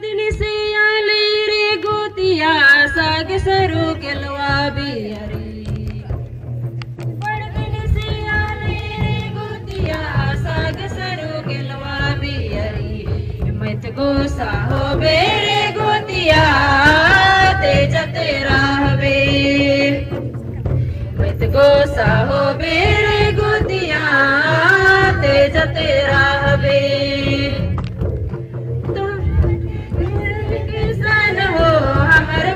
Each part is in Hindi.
दिन से आले रे गोतिया साग सरू केलवा बियरी दिन से आले रे गोतिया साग सरू केलवा बियरी मत गोसा हो बेरे गोतिया तेज तेरा हबे मत गोसा हो बेरे गोतिया तेज तेरा हबे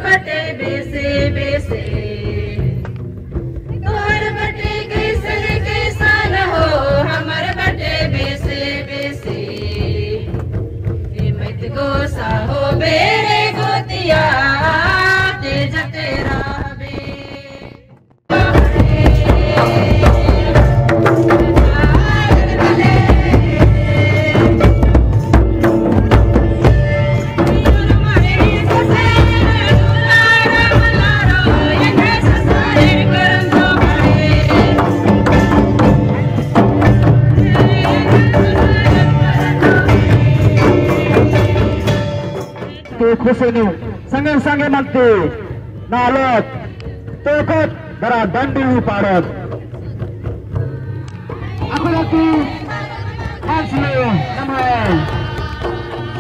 बटे बेसे बेसे तोहर बटे कैसन कैसन हो हमर बटे बेसे बेसे मत गोसा हो बेरे गोतिया तेज तेरा खुशनु संगे संगे मल्ती नालत तोकत बरा दंडी पाड़त अखलती हाजले नमः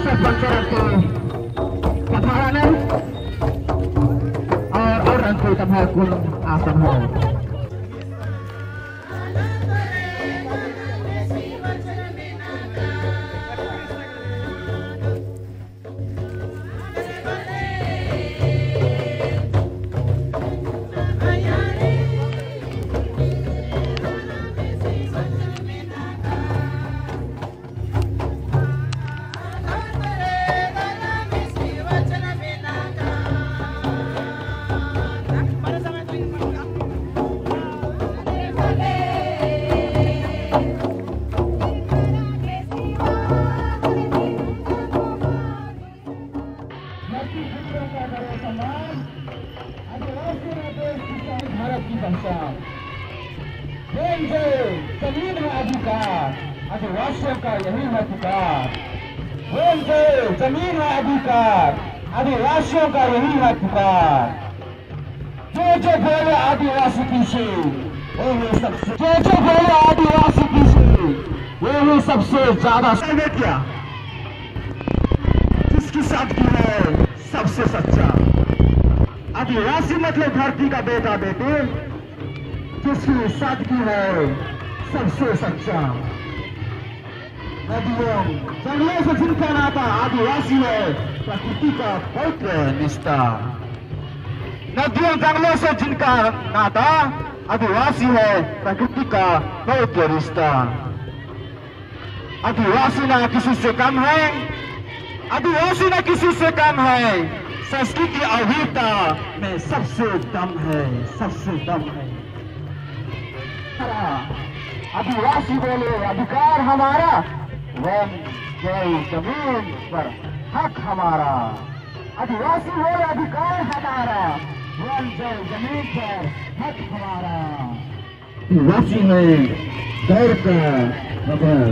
सरपंच कथाने और अंको तमहा कुल आसम हो जमीन है अधिकार आदिवासियों का यही है पुकार जमीन है अधिकार आदिवासियों का यही है पुकार जो बोले आदिवासी पीछे वो सबसे जो बोले आदिवासी पीछे वो सबसे ज्यादा सर्वे क्या जिसकी सादगी है सबसे सच्चा आदिवासी मतलब धरती का बेटा बेटे जिसकी सादगी है सबसे सच्चा नदियों जंगलों से जिनका नाता आदिवासी है प्रकृति का पवित्र निष्ठा नदियों जंगलों से जिनका नाता आदिवासी है प्रकृति का पवित्र रिश्ता आदिवासी ना किसी से कम है आदिवासी ना किसी से कम है संस्कृति अविरता में सबसे दम है आदिवासी बोले अधिकार हमारा वन जय जमीन पर हक हमारा आदिवासी बोले अधिकार हमारा वन जय जमीन पर हक हमारा आदिवासी है दौर का खबर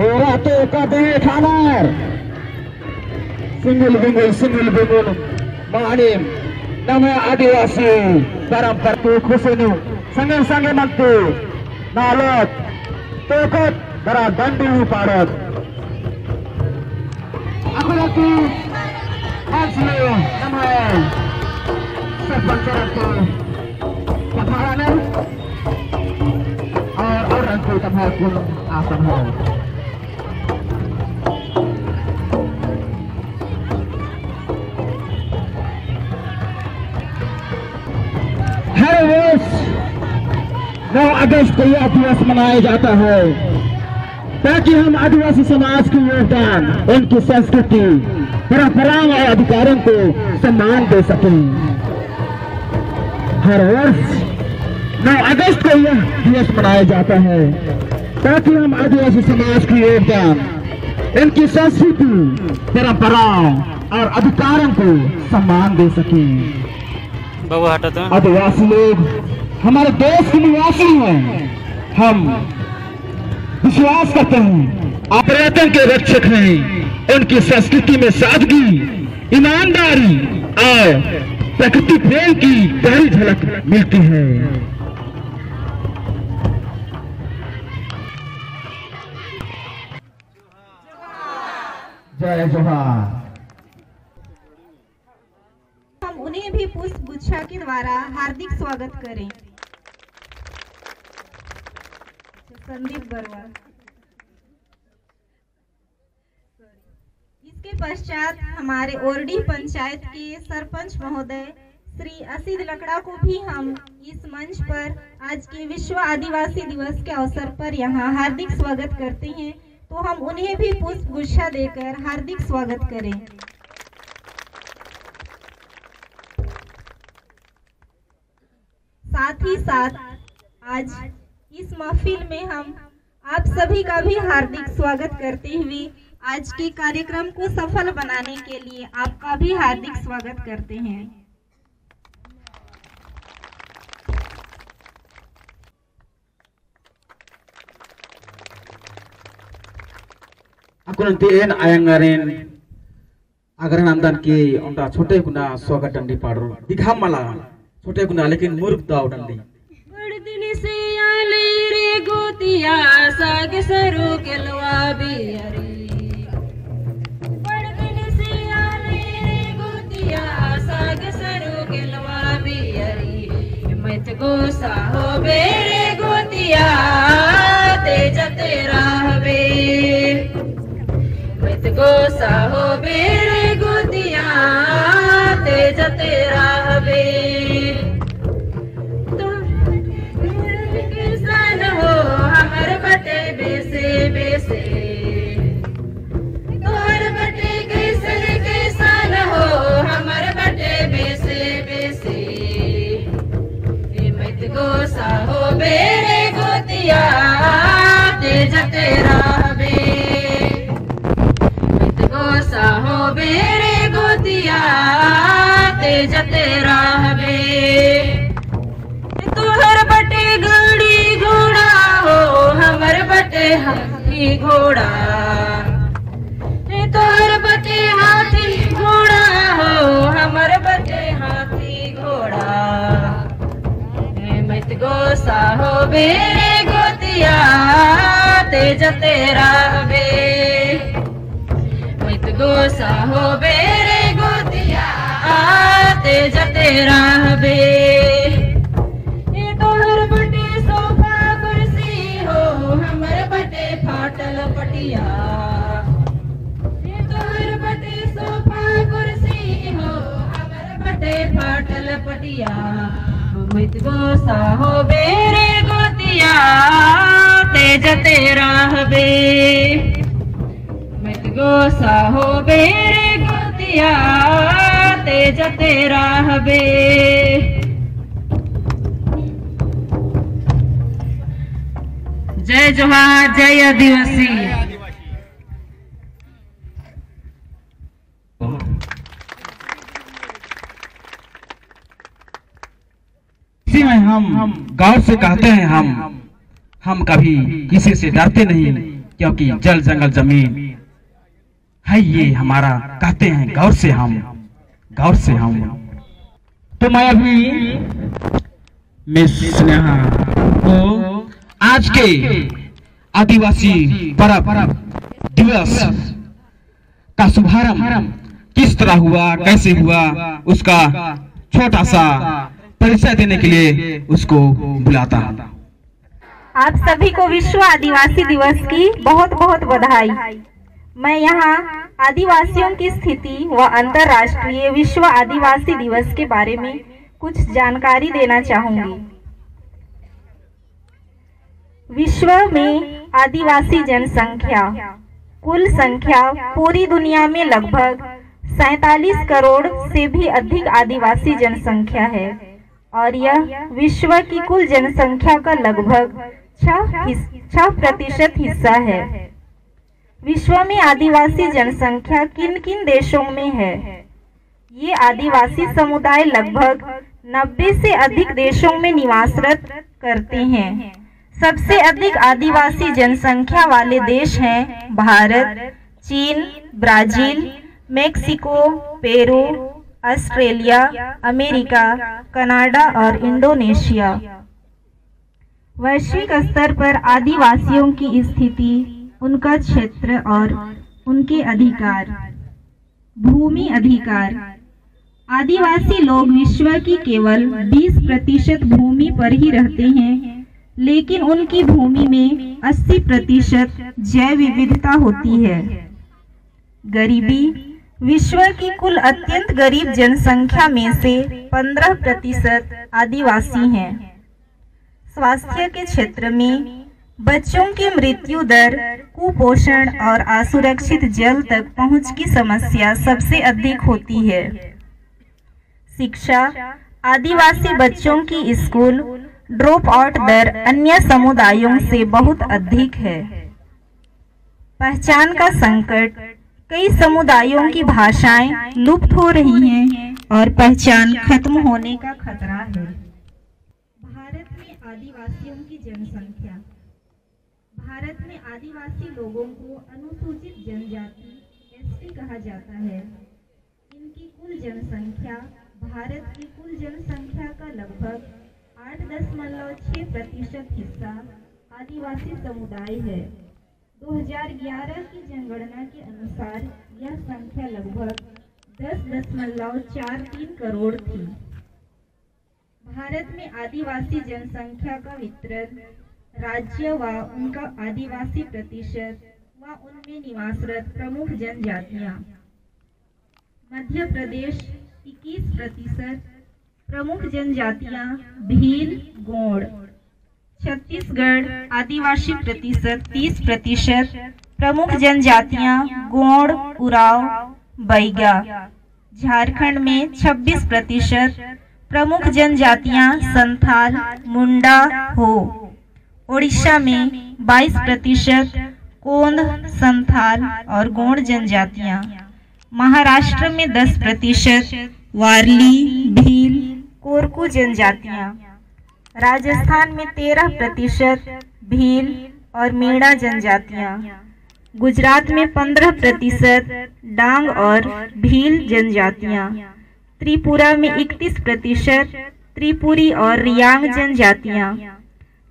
एरा तो कदे खानार सिंगल बिंगल मानिम नम आदिवासी परंपरा तो खुशनु संगे संगे मल्ती नालत तोकत बरा दंडी पाड़त अखलती हाजले नमः सरपंच कथाने और अंको तमहा कुल आसम हो हर वर्ष 9 अगस्त को यह दिवस मनाया जाता है ताकि हम आदिवासी समाज के योगदान उनकी संस्कृति परंपराओं और अधिकारों को सम्मान दे सकें। हर वर्ष 9 अगस्त को यह दिवस मनाया जाता है ताकि हम आदिवासी समाज के योगदान इनकी संस्कृति परंपराओं और अधिकारों को सम्मान दे सकें। आदिवासी लोग हमारे देश के निवासी हैं। हम विश्वास करते हैं अपराधों के रक्षक हैं। उनकी संस्कृति में सादगी, ईमानदारी और प्रकृति प्रेम की गहरी झलक मिलती है। जय जोहार। हम उन्हें भी पुष्प गुच्छा के द्वारा हार्दिक स्वागत करें। संदीप बरवा। इसके पश्चात हमारे ओरडी पंचायत के सरपंच महोदय श्री असीद लकड़ा को भी हम इस मंच पर आज के विश्व आदिवासी दिवस के अवसर पर यहाँ हार्दिक स्वागत करते हैं। तो हम उन्हें भी पुष्प गुच्छा देकर हार्दिक स्वागत करें। साथ ही साथ आज इस महफिल में हम आप सभी का भी हार्दिक स्वागत करते हुए आज के कार्यक्रम को सफल बनाने के लिए आपका भी हार्दिक स्वागत करते हैं। Akunantiin ayangarin agar nandan ki onta छोटे गुना स्वागत डंडी पाड़ो दिखा मला छोटे गुना लेकिन मूर्ख दाव डंडी बड़ दिन से आले रे गोतिया साग सरू केलवा बियरी बड़ दिन से आले रे गोतिया साग सरू केलवा बियरी मत गोसा हो बेरे गोतिया तेज तेरा हवे मत गोसा हो बेरे गोतिया तेज तेरा हवे बेसे बेसे तोहर बटे कैसन कैसन हो हमर बटे बेसे बेसे मत गोसा हो बेरे गोतिया तेज तेरा हवे मत गोसा हो बेरे गोतिया तेज तेरा हवे तोहर बटे गाड़ी घोड़ा हो हमर बटे हाथी घोड़ा तोहर बटे हाथी घोड़ा हो हमर बटे हाथी घोड़ा मत गोसा हो बेरे गोतिया तेज तेरा हवे मत गोसा हो बेरे गोतिया तेज तेरा हवे फाटल पटिया तोहर बटे सोफा कुर्सी हो हमर बटे फाटल पटिया मत गोसा हो बेरे गोतिया तेज तेरा हवे मत गोसा हो बेरे गोतिया तेज तेरा हवे जय जोहार जय आदिवासी। इसी में हम गौर से कहते हैं हम कभी किसी से डरते नहीं क्योंकि जल जंगल जमीन है ये हमारा कहते हैं गौर से हम तो मैं अभी मिस स्नेहा को आज के आदिवासी पर्व दिवस का शुभारंभ किस तरह हुआ कैसे हुआ उसका छोटा सा परिचय देने के लिए उसको बुलाता। आप सभी को विश्व आदिवासी दिवस की बहुत बहुत बधाई। मैं यहाँ आदिवासियों की स्थिति व अंतर्राष्ट्रीय विश्व आदिवासी दिवस के बारे में कुछ जानकारी देना चाहूंगी। विश्व में आदिवासी जनसंख्या कुल संख्या पूरी दुनिया में लगभग 47 करोड़ से भी अधिक आदिवासी जनसंख्या है और यह विश्व की कुल जनसंख्या का लगभग 6% हिस्सा है। विश्व में आदिवासी जनसंख्या किन किन देशों में है? ये आदिवासी समुदाय लगभग 90 से अधिक देशों में निवासरत करते हैं। सबसे अधिक आदिवासी जनसंख्या वाले देश हैं भारत, चीन, Brazil, Mexico, Peru, Australia, America, Canada और इंडोनेशिया। वैश्विक स्तर पर आदिवासियों की स्थिति, उनका क्षेत्र और उनके अधिकार। भूमि अधिकार। आदिवासी लोग विश्व की केवल 20% भूमि पर ही रहते हैं, लेकिन उनकी भूमि में 80% जैव विविधता होती है। गरीबी। विश्व की कुल अत्यंत गरीब जनसंख्या में से 15% आदिवासी हैं। स्वास्थ्य के क्षेत्र में बच्चों की मृत्यु दर, कुपोषण और असुरक्षित जल तक पहुंच की समस्या सबसे अधिक होती है। शिक्षा। आदिवासी बच्चों की स्कूल ड्रॉप आउट दर अन्य समुदायों से बहुत अधिक है। पहचान का संकट। कई समुदायों की भाषाएं लुप्त हो रही हैं और पहचान खत्म होने का खतरा है। भारत में आदिवासियों की जनसंख्या। भारत में आदिवासी लोगों को अनुसूचित जनजाति एसटी कहा जाता है। इनकी कुल जनसंख्या भारत की कुल जनसंख्या का लगभग 8.6% हिस्सा आदिवासी समुदाय है। 2011 की जनगणना के अनुसार यह संख्या लगभग 10.43 करोड़ थी। भारत में आदिवासी जनसंख्या का वितरण, राज्य व उनका आदिवासी प्रतिशत व उनमें निवासरत प्रमुख जनजातियां। मध्य प्रदेश 21%, प्रमुख जनजातियां भील, गोंड। छत्तीसगढ़ आदिवासी प्रतिशत 30%, प्रमुख जनजातियां गोंड, उरांव, बैगा। झारखंड में 26%, प्रमुख जनजातियां संथाल, मुंडा, हो। ओडिशा में 22%, कोंद, संथाल और गोंड जनजातियां। महाराष्ट्र में 10%, वारली, भील, कोरकू जनजातियां। राजस्थान में 13% भील और मीणा जनजातियां। गुजरात में 15% डांग और भील जनजातियां। त्रिपुरा में 31% त्रिपुरी और रियांग जनजातियां।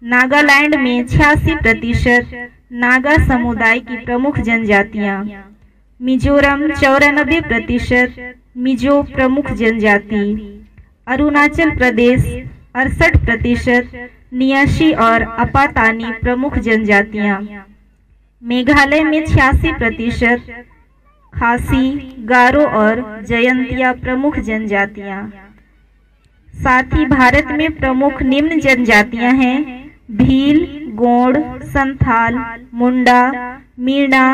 नागालैंड में 86% नागा समुदाय की प्रमुख जनजातियां। मिजोरम 94% मिजो प्रमुख जनजाति। अरुणाचल प्रदेश 68% नियाशी और अपातानी प्रमुख जनजातियां। मेघालय में 86% खासी, गारो और जयंतिया प्रमुख जनजातियां। साथ ही भारत में प्रमुख निम्न जनजातियां हैं भील, गोंड, संथाल, मुंडा, मीणा,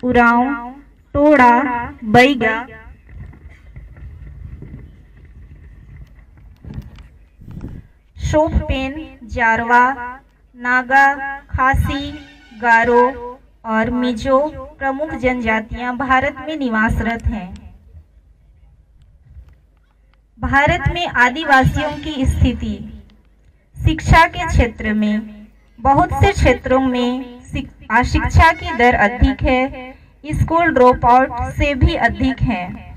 उरांव, टोडा, बैगा। शोपपेन, जारवा, नागा, खासी, गारो और मिजो प्रमुख जनजातियां भारत में निवासरत हैं। भारत में आदिवासियों की स्थिति। शिक्षा के क्षेत्र में बहुत से क्षेत्रों में अशिक्षा की दर अधिक है, स्कूल ड्रॉप आउट से भी अधिक है।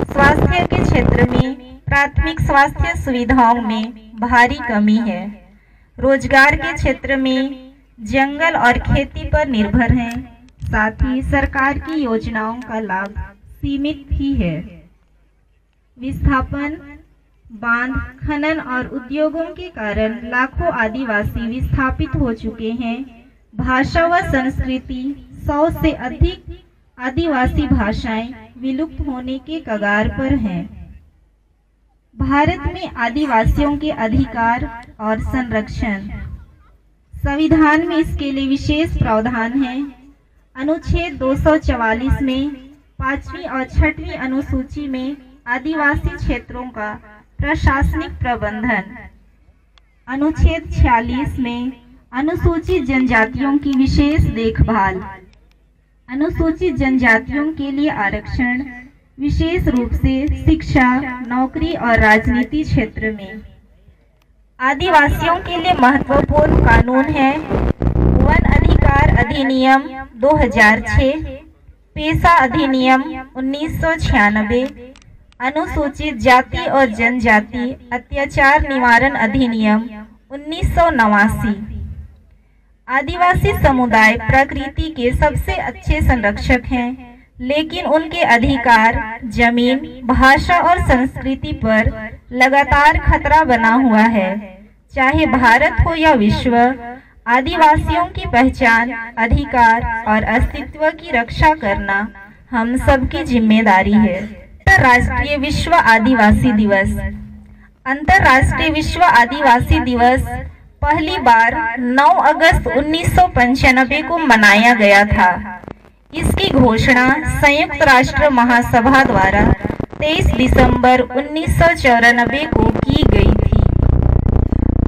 स्वास्थ्य के क्षेत्र में प्राथमिक स्वास्थ्य सुविधाओं में भारी कमी है। रोजगार के क्षेत्र में जंगल और खेती पर निर्भर हैं। साथ ही सरकार की योजनाओं का लाभ सीमित भी है। विस्थापन, बांध, खनन और उद्योगों के कारण लाखों आदिवासी विस्थापित हो चुके हैं। भाषा व संस्कृति 100 से अधिक आदिवासी भाषाएं विलुप्त होने के कगार पर हैं। भारत में आदिवासियों के अधिकार और संरक्षण। संविधान में इसके लिए विशेष प्रावधान है। अनुच्छेद 244 में 5वीं और 6वीं अनुसूची में आदिवासी क्षेत्रों का प्रशासनिक प्रबंधन। अनुच्छेद 46 में अनुसूचित जनजातियों की विशेष देखभाल। अनुसूचित जनजातियों के लिए आरक्षण। विशेष रूप से शिक्षा, नौकरी और राजनीति क्षेत्र में। आदिवासियों के लिए महत्वपूर्ण कानून है वन अधिकार अधिनियम 2006, पेशा अधिनियम 1996, अनुसूचित जाति और जनजाति अत्याचार निवारण अधिनियम 1989। आदिवासी समुदाय प्रकृति के सबसे अच्छे संरक्षक हैं, लेकिन उनके अधिकार, जमीन, भाषा और संस्कृति पर लगातार खतरा बना हुआ है। चाहे भारत हो या विश्व, आदिवासियों की पहचान, अधिकार और अस्तित्व की रक्षा करना हम सबकी जिम्मेदारी है। अंतर्राष्ट्रीय विश्व आदिवासी दिवस। अंतर्राष्ट्रीय विश्व आदिवासी दिवस पहली बार 9 अगस्त 1995 को मनाया गया था। इसकी घोषणा संयुक्त राष्ट्र महासभा द्वारा 23 दिसंबर 1994 को की गई थी।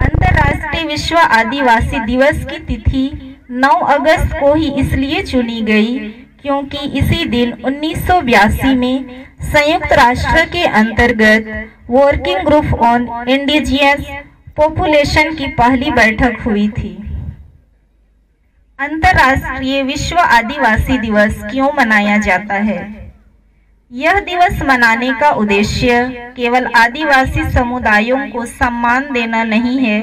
अंतर्राष्ट्रीय विश्व आदिवासी दिवस की तिथि 9 अगस्त को ही इसलिए चुनी गई क्योंकि इसी दिन 1982 में संयुक्त राष्ट्र के अंतर्गत working group on indigenous population की पहली बैठक हुई थी। अंतर्राष्ट्रीय विश्व आदिवासी दिवस क्यों मनाया जाता है? यह दिवस मनाने का उद्देश्य केवल आदिवासी समुदायों को सम्मान देना नहीं है,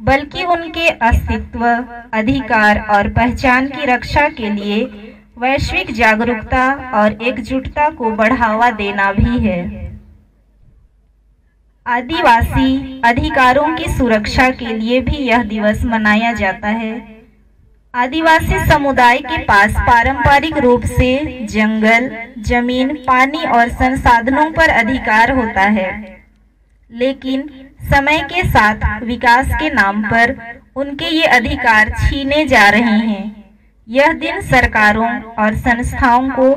बल्कि उनके अस्तित्व, अधिकार और पहचान की रक्षा के लिए वैश्विक जागरूकता और एकजुटता को बढ़ावा देना भी है। आदिवासी अधिकारों की सुरक्षा के लिए भी यह दिवस मनाया जाता है। आदिवासी समुदाय के पास पारंपरिक रूप से जंगल, जमीन, पानी और संसाधनों पर अधिकार होता है, लेकिन समय के साथ विकास के नाम पर उनके ये अधिकार छीने जा रहे हैं। यह दिन सरकारों और संस्थाओं को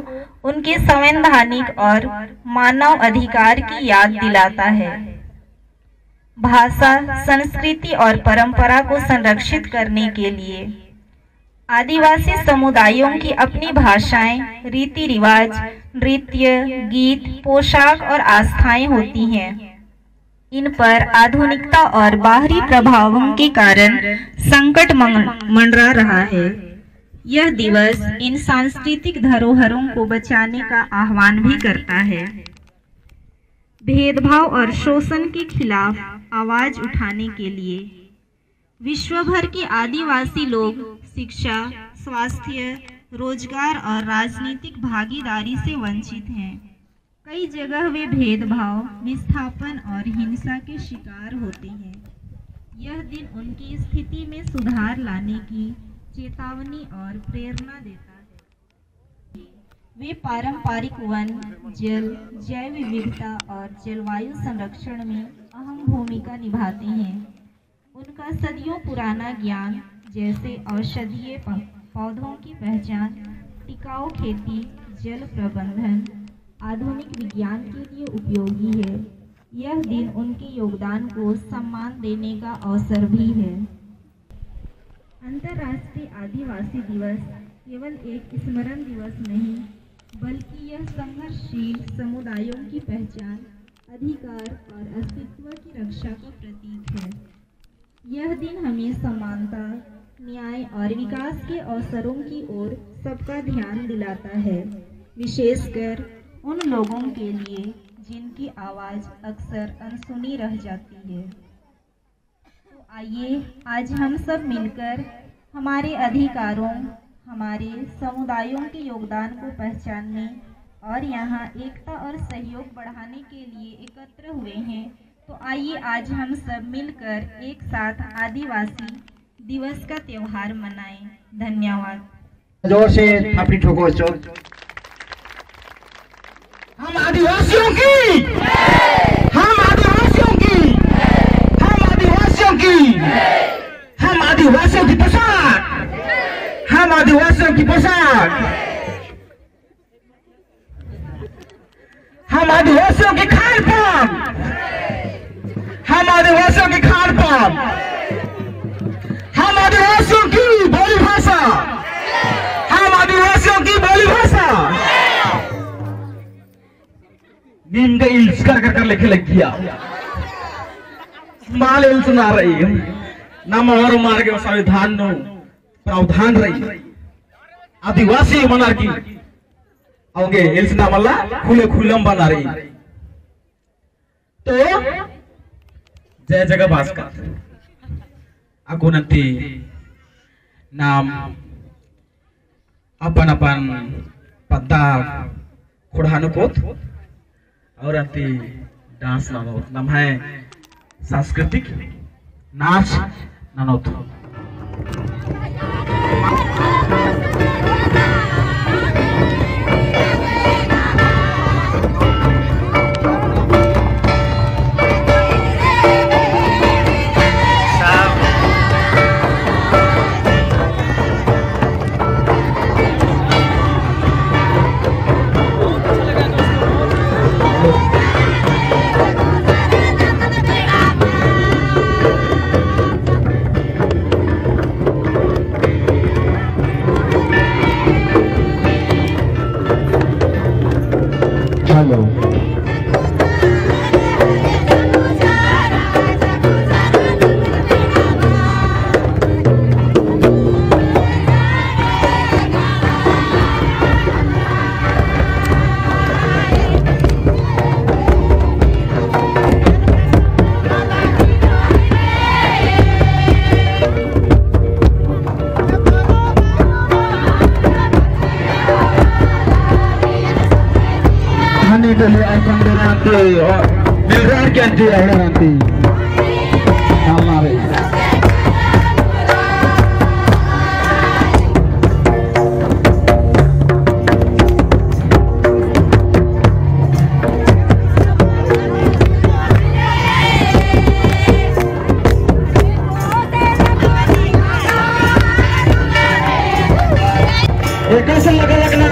उनके संवैधानिक और मानव अधिकार की याद दिलाता है। भाषा, संस्कृति और परंपरा को संरक्षित करने के लिए आदिवासी समुदायों की अपनी भाषाएं, रीति रिवाज, नृत्य, गीत, पोशाक और आस्थाएं होती हैं। इन पर आधुनिकता और बाहरी प्रभावों के कारण संकट मंडरा रहा है। यह दिवस इन सांस्कृतिक धरोहरों को बचाने का आह्वान भी करता है। भेदभाव और शोषण के खिलाफ आवाज उठाने के लिए विश्व भर के आदिवासी लोग शिक्षा, स्वास्थ्य, रोजगार और राजनीतिक भागीदारी से वंचित हैं। कई जगह वे भेदभाव, विस्थापन और हिंसा के शिकार होते हैं। यह दिन उनकी स्थिति में सुधार लाने की चेतावनी और प्रेरणा देता है। वे पारंपरिक वन, जल, जैव विविधता और जलवायु संरक्षण में अहम भूमिका निभाते हैं। उनका सदियों पुराना ज्ञान, जैसे औषधीय पौधों की पहचान, टिकाऊ खेती, जल प्रबंधन, आधुनिक विज्ञान के लिए उपयोगी है। यह दिन उनके योगदान को सम्मान देने का अवसर भी है। अंतर्राष्ट्रीय आदिवासी दिवस केवल एक स्मरण दिवस नहीं, बल्कि यह संघर्षशील समुदायों की पहचान, अधिकार और अस्तित्व की रक्षा का प्रतीक है। यह दिन हमें समानता, न्याय और विकास के अवसरों की ओर सबका ध्यान दिलाता है, विशेषकर उन लोगों के लिए जिनकी आवाज़ अक्सर अनसुनी रह जाती है। तो आइए आज हम सब मिलकर हमारे अधिकारों, हमारे समुदायों के योगदान को पहचानने और यहाँ एकता और सहयोग बढ़ाने के लिए एकत्र हुए हैं। तो आइए आज हम सब मिलकर एक साथ आदिवासी दिवस का त्योहार मनाएं। धन्यवाद। जोर से थापड़ी ठोको। हम आदिवासियों की, हम आदिवासियों की, हम आदिवासियों की, हम आदिवासियों की पोशाक, हम आदिवासियों की पोशाक, हम आदिवासियों के खान पान, हम आदिवासियों के खान पान, हम आदिवासियों की बोली भाषा, हम आदिवासियों की बोली भाषा, लिखे लग गया माल सुना रही नम और मार्ग संविधान नो प्रावधान रही आदिवासी मनार्की अवगे एल्सना मल्ला खुले खुलम बना रही तो जय जगह भास्कर अकुनती नाम अपन अपन पद्दा खुड़ानुकोत और अंती डांस नाम है सांस्कृतिक नाच ननोत कैसे लगा लगना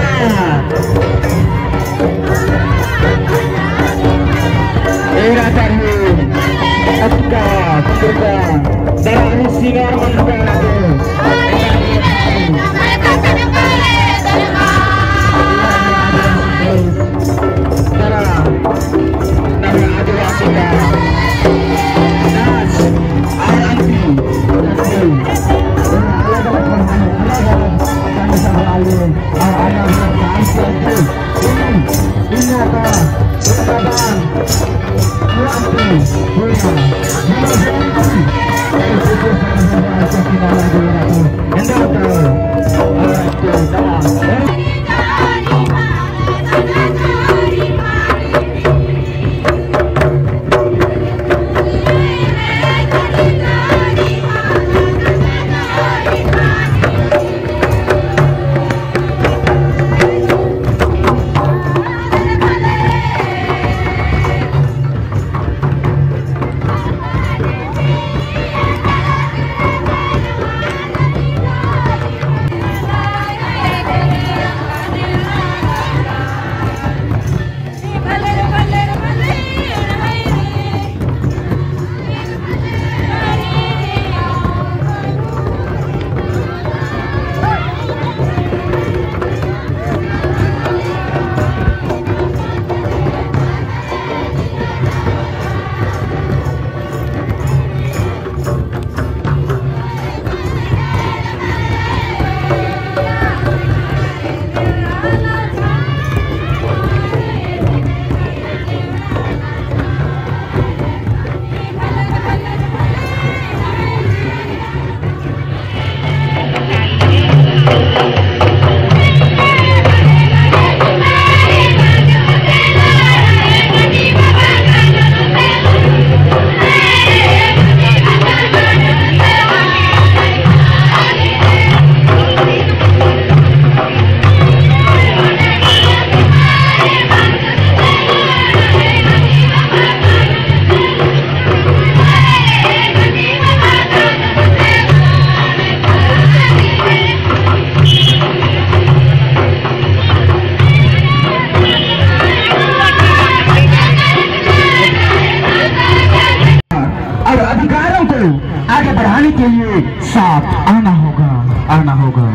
साथ आना होगा।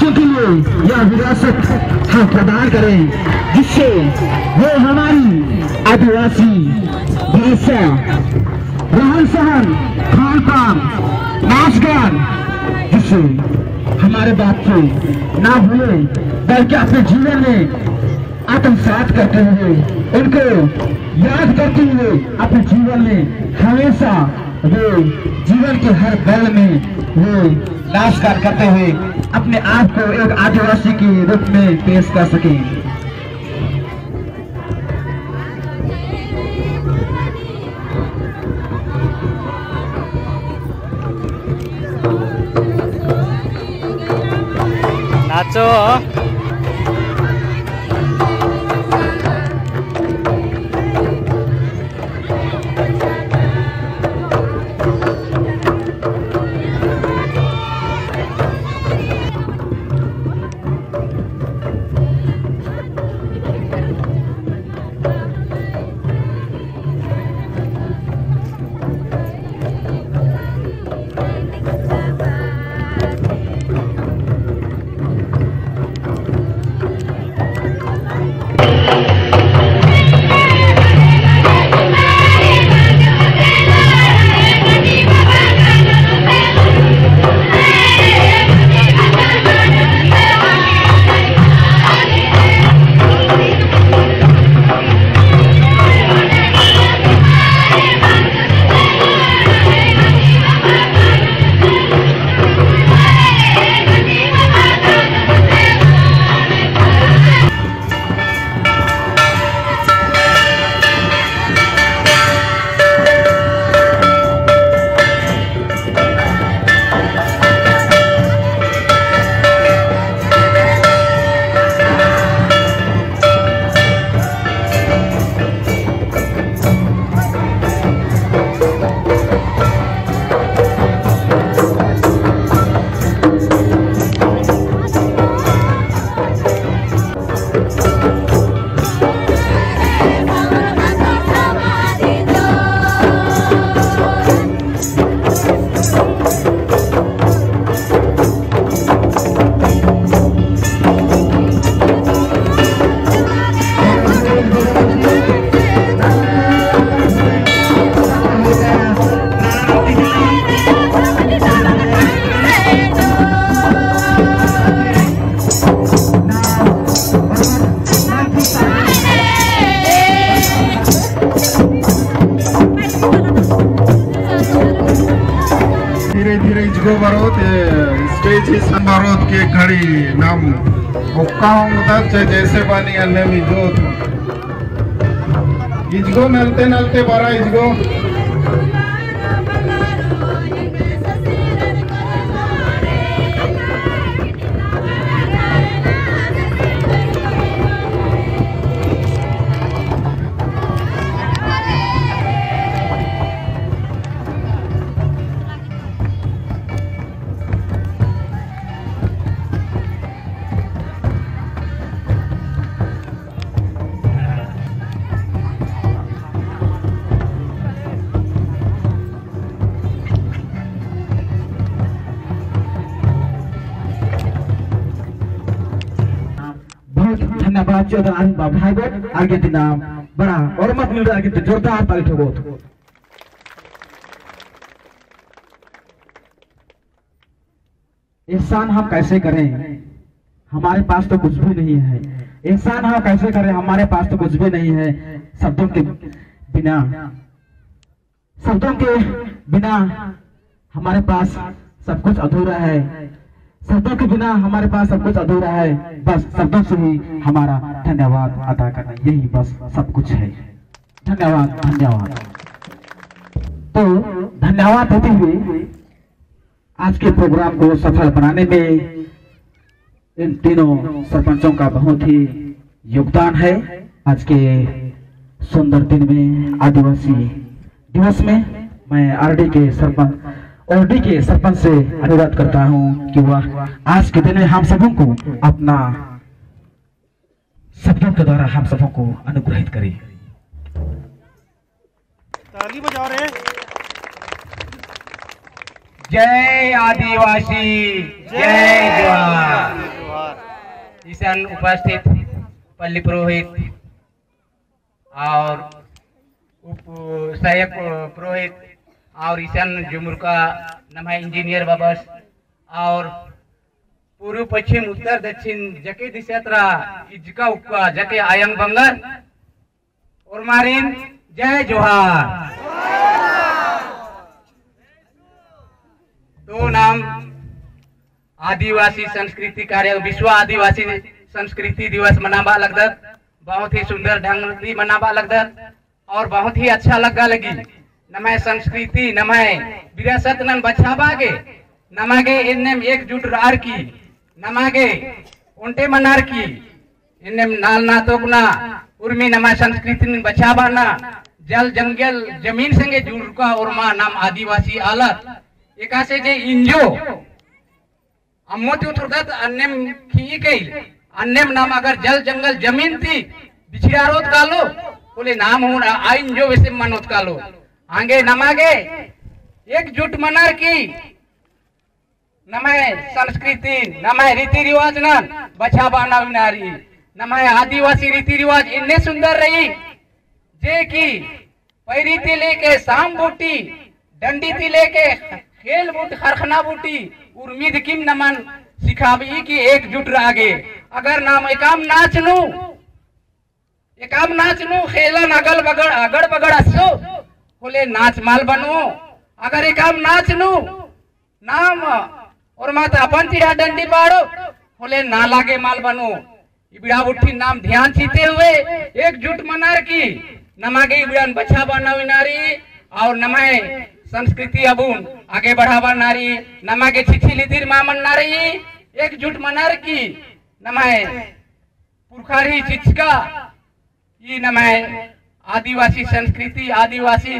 बच्चों के लिए यह विरासत हम प्रदान करें, जिससे वो हमारी आदिवासी भाषा, रहन सहन, खान पान, नाच गान, जिससे हमारे बच्चे ना भूले, बल्कि अपने जीवन में आत्मसात करते हुए, उनको याद करते हुए अपने जीवन में हमेशा वो जीवन के हर पल में वो नाचगान करते हुए अपने आप को एक आदिवासी के रूप में पेश कर सके। नाचो स्टेज समारोह के खड़ी नाम जैसे बानी अन्य मिजोत इजगो नलते नलते बरा इजगो धन्यवाद चौधरी भाई बोल अर्जेंटीना बड़ा और मत मिल रहा है जोरदार ताली ठोको। एहसान हम कैसे करें, हमारे पास तो कुछ भी नहीं है। एहसान हम कैसे करें, हमारे पास तो कुछ भी नहीं है। शब्दों के बिना हमारे पास सब कुछ अधूरा है। शब्दों के बिना हमारे पास सब कुछ अधूरा है। बस शब्दों से ही हमारा धन्यवाद अदा करना, यही बस सब कुछ है। धन्यवाद धन्यवाद। तो धन्यवाद देते हुए आज के प्रोग्राम को सफल बनाने में इन तीनों सरपंचों का बहुत ही योगदान है। आज के सुंदर दिन में, आदिवासी दिवस में, मैं आरडी के सरपंच से अनुरोध करता हूं कि वह आज के दिन में हम सबों को अपना शब्दों के द्वारा हम सबों को अनुग्रहित करें। ताली बजाओ रे। जय आदिवासी, जय जवान। ईशान उपस्थित पल्ली पुरोहित और उप सहायक पुरोहित और ईशान जुमुर का नमः इंजीनियर बाबस और पूर्व पश्चिम उत्तर दक्षिण जके दिशात्रा इजका उक्का जके आयंग बंगर और मारिन जय जोहार। तो नाम आदिवासी संस्कृति कार्य विश्व आदिवासी संस्कृति दिवस मनाबा लगदत, बहुत ही सुंदर ढंग से मनाबा लगदत और बहुत ही अच्छा लगी। नमय संस्कृति नमय विरासत नन बचाबागे नमागे इन्नेम एकजुट रार की नमागे उन्टे मनार की इन्नेम नाल ना तोकना उर्मी नमय संस्कृति नन बचाबाना जल जंगल जमीन संगे जुड़का उर्मा नाम आदिवासी आलत एकासे जे इंजो अम्मोती उठरदत अन्नेम खी कई अन्नेम नाम अगर जल जंगल जमीन थी बिछियारोत कालो बोले नाम हो आइन जो वैसे मनोत कालो आगे नमागे एकजुट मनार की नमय संस्कृति नमय रीति रिवाज न बचाबा नारी नमय आदिवासी रीति रिवाज इन्ने सुंदर रही जे की पैरी थी लेके शाम बूटी डंडी थी लेके खेल बूट खरखना बूटी उम्मीद किम नमन सिखाबी की एकजुट रागे अगर नाम एकाम नाच नू खेलन अगल बगड़ अगड़ बगड़ असो बोले नाच माल बनो अगर एकाम नाच नू नाम और मत अपन चिड़ा डंडी बाड़ो बोले ना लागे माल बनो इबिड़ा उठी नाम ध्यान सीते हुए एकजुट मनार की नमागे इबिड़ान बचा बनावी नारी और नमाए संस्कृति अबुन आगे बढ़ावा नारी नमागे छिछिली धीर मामन नारी एकजुट मनार की नमाए पुरखारी चिचका ये नमाए आदिवासी संस्कृति आदिवासी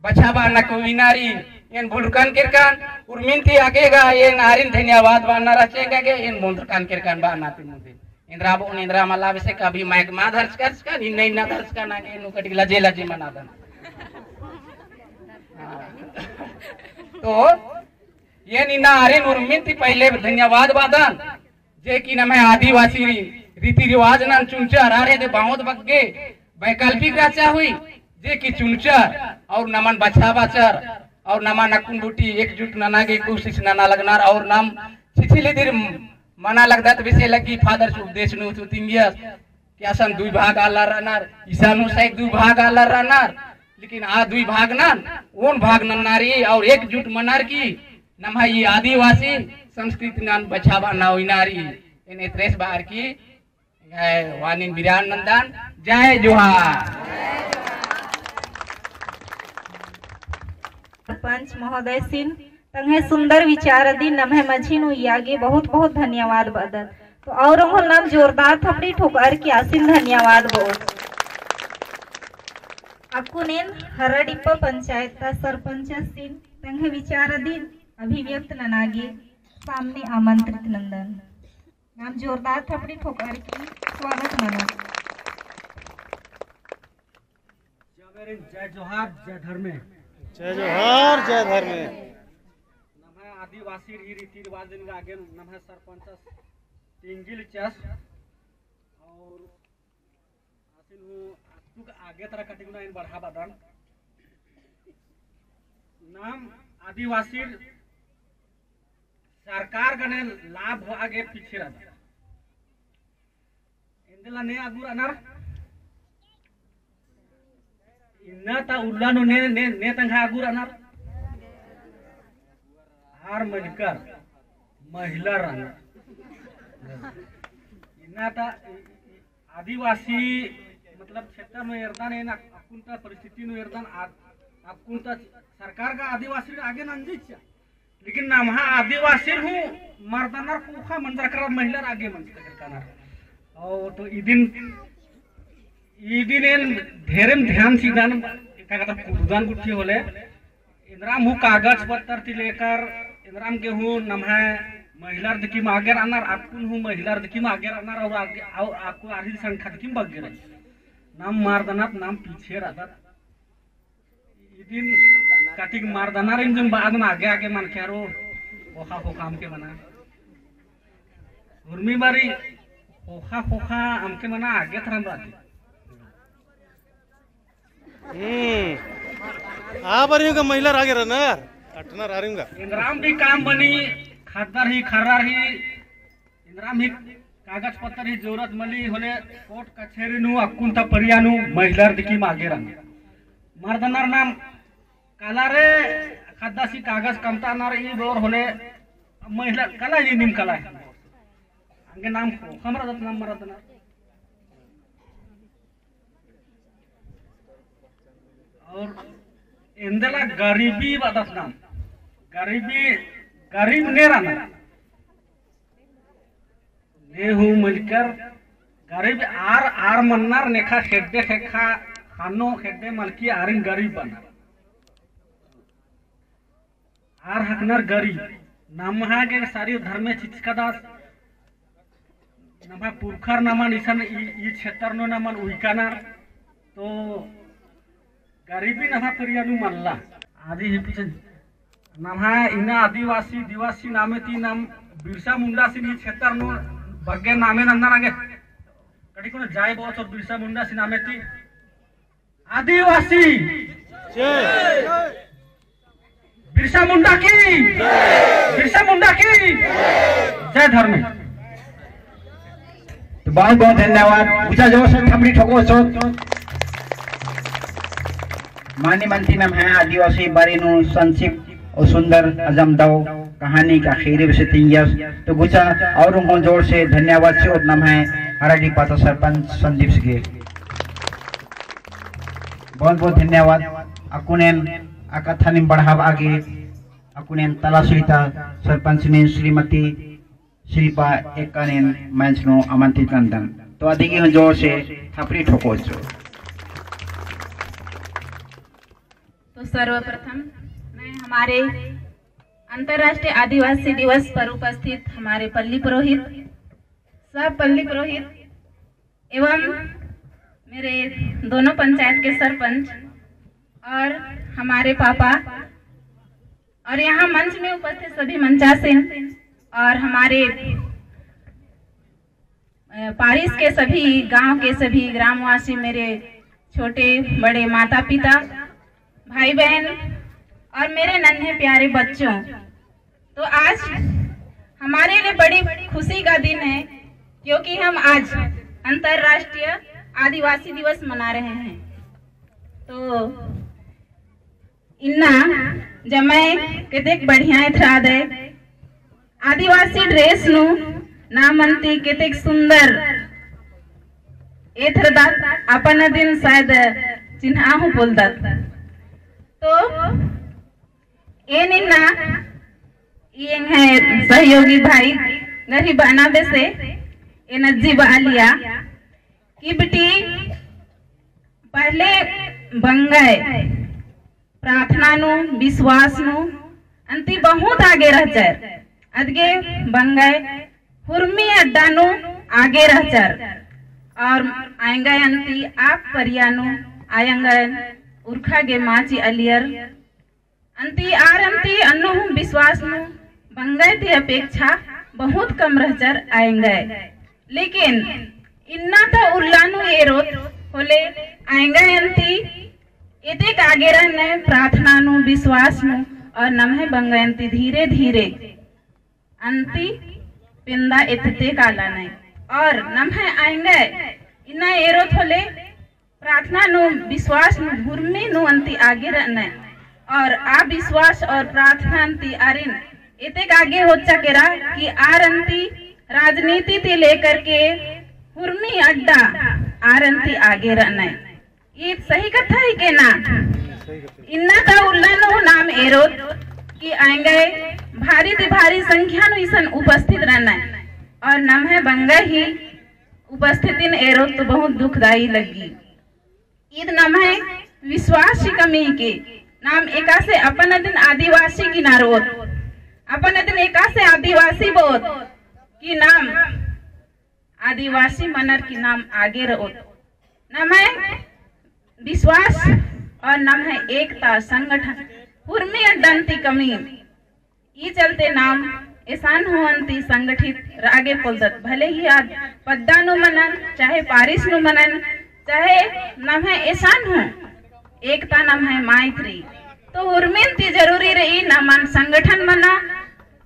बचावा नकोई नारी इन बुलकान किरकान उर्मिंती आगेगा ये नारिन धन्यवाद बाना रचेगा के इन बुलकान किरकान बानाती मुझे इंद्रा बोन इंद्रा मला वैसे कभी माइक मा दर्ज कर सका नहीं ना दर्ज का ना के नु कटी लजे लजे मना दन तो ये नीना आरिन उर्मिंती पहले धन्यवाद बादन जे की नमे आदिवासी रीति रिवाज न चुनचर अरे दे बहुत बग्गे वैकल्पिक राचा हुई जे की चुनचर और नमन बचावाचर और नमा नकुन बूटी एकजुट ननागे कोशिश नना लगनार और नाम छिछिले देर मना लगदत विषय लगी फादर उपदेश नु तिंगियस क्या सन दुई भाग आला रहनार ईसानु साइक दुई भाग आला रहनार लेकिन आ दुई भाग ना ओन भाग ननारी और एकजुट मनार की नमा ये आदिवासी संस्कृति नान बचावा ना नारी इन त्रेस बार की वानिन बिरान नंदन जय जोहार। सरपंच महोदय सिंह तंगे सुंदर विचार दी नम्हे मझी नु यागे बहुत बहुत धन्यवाद बदल तो और हमल नाम जोरदार थपड़ी ठोकर की आसिन धन्यवाद बहुत आपको नेन हरडिप्पा पंचायत का सरपंच सिंह तंगे विचार दी अभिव्यक्त ननागे सामने आमंत्रित नंदन नाम जोरदार थपड़ी ठोकर की स्वागत मनो। जय जोहार जय धर्मे जय जोहार जय धर्मे नमः आदिवासी रीति रिवाज दिन आगे नमः सरपंच तिंगिल चस और आसिन हूँ आगे तरह कटिंग इन बढ़ावा दान नाम आदिवासी सरकार गने लाभ आगे पीछे रहा इंदला ने आगुर अनार इन्ना ता उल्लानु ने तंगा आगुर अनार हार मजकर महिला रहना इन्ना ता आदिवासी मतलब क्षेत्र में योगदान है ना अकुंता परिस्थिति में योगदान अकुंता सरकार का आदिवासी आगे नंदीच लेकिन नाम हा आदिवासी हूँ मर्दाना कुखा मंजर कर महिला आगे मंजर करना और तो इदिन ढेरम ध्यान सीधान का कहता कुर्दान गुट्ठी होले इंद्राम हूँ कागज पत्तर ती लेकर इंद्राम के हूँ नम्हा महिला दिखी में आगे रहना आपकुन हूँ महिला दिखी में आगे रहना और आगे आपको आधी संख्या दिखी में बगे रही नाम मारदाना नाम पीछे रहता इदिन काटिक मारदाना इन जो बाद में आगे आगे मन खेरो ओखा को काम के बना उर्मी बारी खोखा खोखा हमके मना आगे थरम राती बरी का महिला रागे रनर अटनर आरिंगा इंद्राम भी काम बनी खादर ही खर्रार ही इंद्राम ही कागज पत्र ही जरूरत मली होले कोर्ट कचहरी नु अकुंता परियानु महिलार दिकी मागे रंग मर्दनर नाम काला रे खादासी कागज कमता नर ई बोर होले महिला कला ही निम कला अंगे नाम हमरा दत नाम मर्दनर और इंदला गरीबी बदस नाम गरीबी गरीब ने रहना नेहू मिलकर गरीब आर मन्नार नेखा खेड्डे खेखा खानो खेड्डे मलकी आरिन गरीब बना आर हकनर गरीब नमहा के सारी धर्मे चिचकदास नमहा पुरखर नमन इसन ई क्षेत्र नो नमन उइकाना तो गरीबी नमहा परियानु मल्ला आदि ही पीछे नमहा इना आदिवासी दिवासी नामे ती नाम बिरसा मुंडा सिंह क्षेत्र नो बग्गे नामे नंदन आगे कड़ी को जाय बहुत और बिरसा मुंडा सिंह नामे ती आदिवासी बिरसा मुंडा की जय धर्म। तो बहुत बहुत धन्यवाद ऊंचा जोर से थमड़ी ठोको सो मानी मंत्री नाम है आदिवासी बारीनु संक्षिप्त और सुंदर अजम दाव कहानी का खीरे से 3 यस तो गुचा और उनको जोर से धन्यवाद से और नाम है हराडी पाता सरपंच संदीप सिंह बहुत बहुत धन्यवाद अकुनेन अकथानिम बढ़ाव आगे अकुनेन तलासुइता सरपंच ने श्रीमती श्रीपा एकानेन मंच नो आमंत्रित नंदन तो अधिक जोर से थपड़ी ठोको तो सर्वप्रथम मैं हमारे अंतर्राष्ट्रीय आदिवासी दिवस पर उपस्थित हमारे पल्ली पुरोहित सब पल्ली पुरोहित एवं मेरे दोनों पंचायत के सरपंच और हमारे पापा और यहाँ मंच में उपस्थित सभी मंचासीन और हमारे पारिस के सभी गांव के सभी ग्रामवासी मेरे छोटे बड़े माता पिता भाई बहन और मेरे नन्हे प्यारे बच्चों तो आज हमारे लिए बड़ी खुशी का दिन है क्योंकि हम आज अंतर्राष्ट्रीय आदिवासी दिवस मना रहे हैं। तो इन्ना जमै केतेक बढ़िया था दे आदिवासी ड्रेस नु नामंती केतेक सुंदर एथरदा अपन दिन शायद चिन्हाहु बोलदत तो एनिना ये है सहयोगी भाई गरीब अनाबे से एनर्जी बालिया कि बेटी पहले बंगाए प्रार्थना नु विश्वास नु अंति बहुत आगे रह चर अदगे बंगाए हुर्मी अड्डा नु आगे रह चर और आएंगे अंति आप परियानु आएंगे उर्खा गे माची अलियर अंति आर अंति अन्नु विश्वास नु बंगाए ती अपेक्षा बहुत कम रह चर आएंगे लेकिन इन्ना तो उल्लानु एरोत होले आएंगे अंति एतेक आगे रहने प्रार्थना नु विश्वास नु और नमहे बंगायंती धीरे धीरे अंति पिंदा इतते काला नहीं और नमहे आएंगे इन्ना एरोत होले प्रार्थना नु विश्वास नु भूमि नु अंति आगे रहने और आ विश्वास और प्रार्थना अंति आरिन इतेक आगे हो चकेरा कि आर अंति राजनीति ते लेकर के हुर्मी अड्डा आरंती आगे रहना ये सही कथा है के ना इन्ना का उल्लानो नाम एरोत कि आएंगे भारी ते भारी संख्या नु इसन उपस्थित रहना और नाम है बंगा ही उपस्थिति एरोत तो बहुत दुखदाई लगी ईद नाम है विश्वास कमी के नाम एका से अपन दिन आदिवासी की नारोत अपन दिन एका से आदिवासी बोत की नाम आदिवासी मनर की नाम आगे रहो नाम है विश्वास और नाम है एकता संगठन हुर्मी अड्डंती कमी ये चलते नाम एसान होअंती संगठित रागे पोलदत भले ही आज पद्दा नु मनन चाहे पारिस नु मनन चाहे नम है एसान हो एकता नम है मैत्री तो उर्मिनती जरूरी रही नमन संगठन मना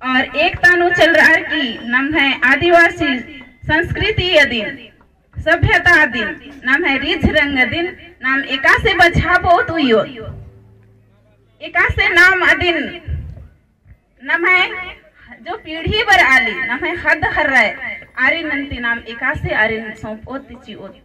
और एकता नु चल रहा की नम है आदिवासी संस्कृति दिन सभ्यता दिन नाम है रिझ रंग दिन नाम एका से बचाबो तू यो एका से नाम अदिन नाम है जो पीढ़ी बर आली नाम है हद हर रहे आरी नंती नाम एका से आरी सौंप ओत चिओत